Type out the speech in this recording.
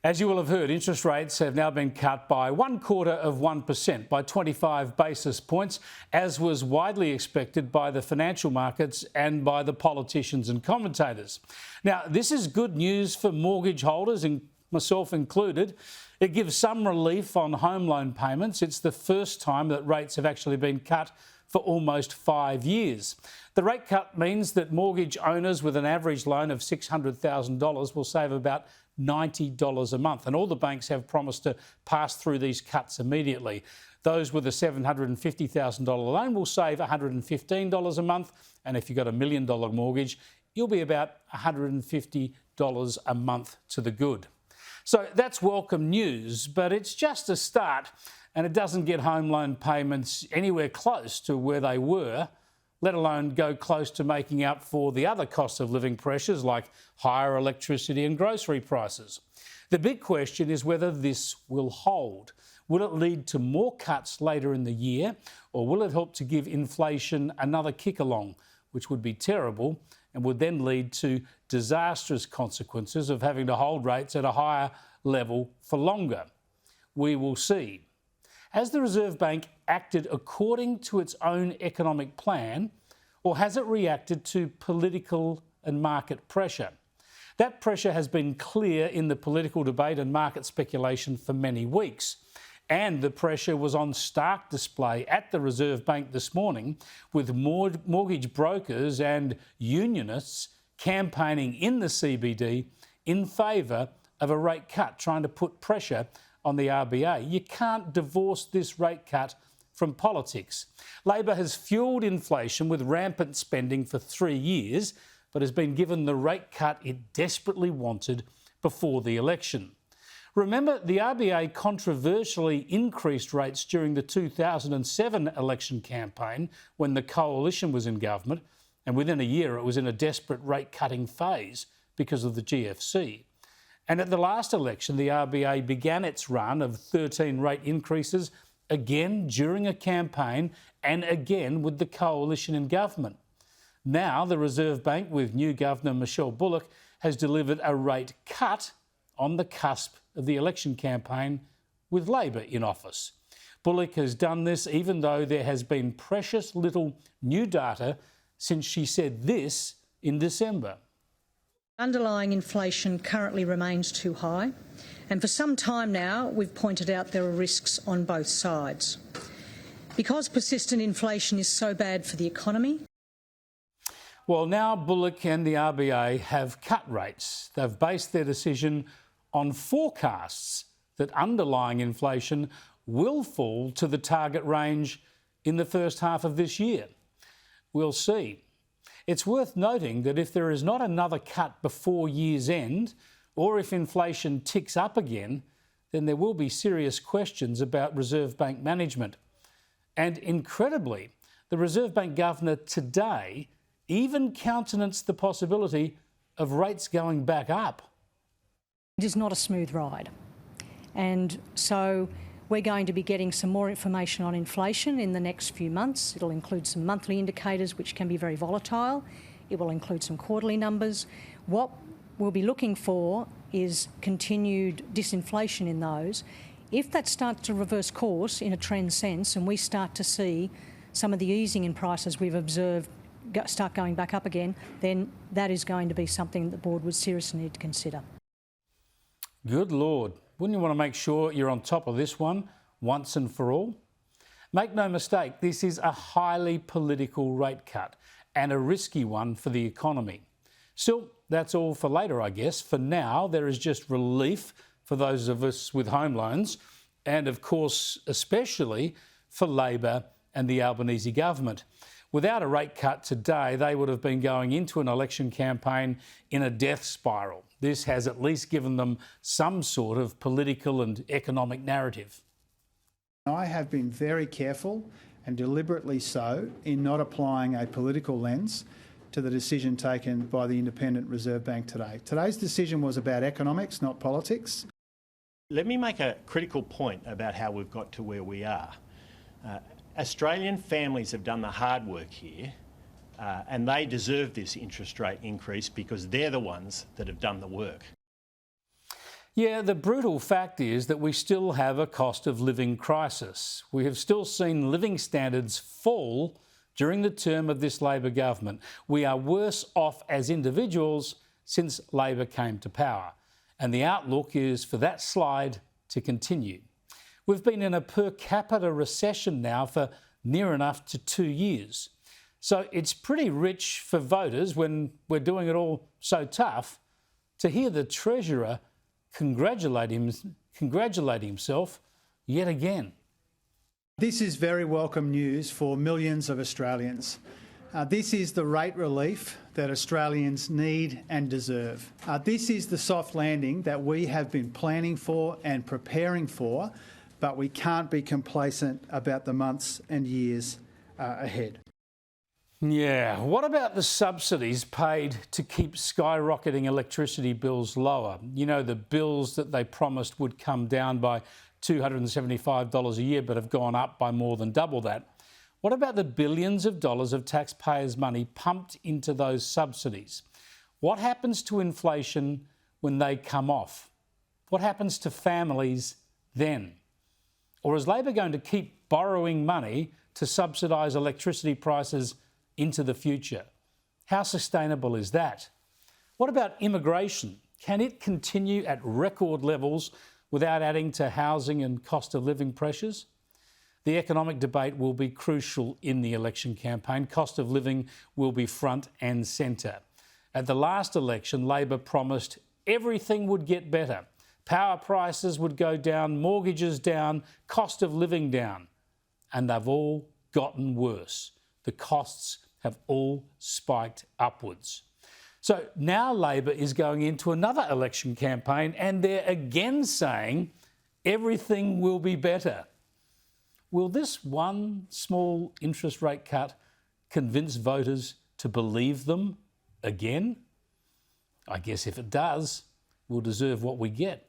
As you will have heard, interest rates have now been cut by 0.25%, by 25 basis points, as was widely expected by the financial markets and by the politicians and commentators. Now, this is good news for mortgage holders, and myself included. It gives some relief on home loan payments. It's the first time that rates have actually been cut for almost 5 years. The rate cut means that mortgage owners with an average loan of $600,000 will save about $90 a month, and all the banks have promised to pass through these cuts immediately. Those with a $750,000 loan will save $115 a month, and if you've got a $1 million mortgage, you'll be about $150 a month to the good. So that's welcome news, but it's just a start, and it doesn't get home loan payments anywhere close to where they were, let alone go close to making up for the other cost of living pressures like higher electricity and grocery prices. The big question is whether this will hold. Will it lead to more cuts later in the year, or will it help to give inflation another kick along, which would be terrible and would then lead to disastrous consequences of having to hold rates at a higher level for longer? We will see. Has the Reserve Bank acted according to its own economic plan, or has it reacted to political and market pressure? That pressure has been clear in the political debate and market speculation for many weeks. And the pressure was on stark display at the Reserve Bank this morning, with mortgage brokers and unionists campaigning in the CBD in favour of a rate cut, trying to put pressure on the RBA. You can't divorce this rate cut from politics. Labor has fuelled inflation with rampant spending for 3 years, but has been given the rate cut it desperately wanted before the election. Remember, the RBA controversially increased rates during the 2007 election campaign when the coalition was in government, and within a year it was in a desperate rate-cutting phase because of the GFC. And at the last election, the RBA began its run of 13 rate increases, again during a campaign and again with the coalition in government. Now the Reserve Bank, with new Governor Michelle Bullock, has delivered a rate cut on the cusp of the election campaign with Labor in office. Bullock has done this even though there has been precious little new data since she said this in December. Underlying inflation currently remains too high, and for some time now we've pointed out there are risks on both sides. Because persistent inflation is so bad for the economy. Well, now Bullock and the RBA have cut rates. They've based their decision on forecasts that underlying inflation will fall to the target range in the first half of this year. We'll see. It's worth noting that if there is not another cut before year's end, or if inflation ticks up again, then there will be serious questions about Reserve Bank management. And incredibly, the Reserve Bank Governor today even countenanced the possibility of rates going back up. It is not a smooth ride. And so we're going to be getting some more information on inflation in the next few months. It'll include some monthly indicators, which can be very volatile. It will include some quarterly numbers. What we'll be looking for is continued disinflation in those. If that starts to reverse course in a trend sense and we start to see some of the easing in prices we've observed start going back up again, then that is going to be something the board would seriously need to consider. Good Lord. Wouldn't you want to make sure you're on top of this one once and for all? Make no mistake, this is a highly political rate cut and a risky one for the economy. Still, that's all for later, I guess. For now, there is just relief for those of us with home loans and, of course, especially for Labor and the Albanese government. Without a rate cut today, they would have been going into an election campaign in a death spiral. This has at least given them some sort of political and economic narrative. I have been very careful, and deliberately so, in not applying a political lens to the decision taken by the Independent Reserve Bank today. Today's decision was about economics, not politics. Let me make a critical point about how we've got to where we are. Australian families have done the hard work here, and they deserve this interest rate increase because they're the ones that have done the work. Yeah, the brutal fact is that we still have a cost of living crisis. We have still seen living standards fall during the term of this Labor government. We are worse off as individuals since Labor came to power. And the outlook is for that slide to continue. We've been in a per capita recession now for near enough to 2 years. So it's pretty rich for voters, when we're doing it all so tough, to hear the Treasurer congratulate himself yet again. This is very welcome news for millions of Australians. This is the rate relief that Australians need and deserve. This is the soft landing that we have been planning for and preparing for, but we can't be complacent about the months and years ahead. Yeah, what about the subsidies paid to keep skyrocketing electricity bills lower? You know, the bills that they promised would come down by $275 a year but have gone up by more than double that. What about the billions of dollars of taxpayers' money pumped into those subsidies? What happens to inflation when they come off? What happens to families then? Or is Labor going to keep borrowing money to subsidise electricity prices into the future? How sustainable is that? What about immigration? Can it continue at record levels without adding to housing and cost of living pressures? The economic debate will be crucial in the election campaign. Cost of living will be front and centre. At the last election, Labor promised everything would get better. Power prices would go down, mortgages down, cost of living down. And they've all gotten worse. The costs have all spiked upwards. So now Labor is going into another election campaign and they're again saying everything will be better. Will this one small interest rate cut convince voters to believe them again? I guess if it does, we'll deserve what we get.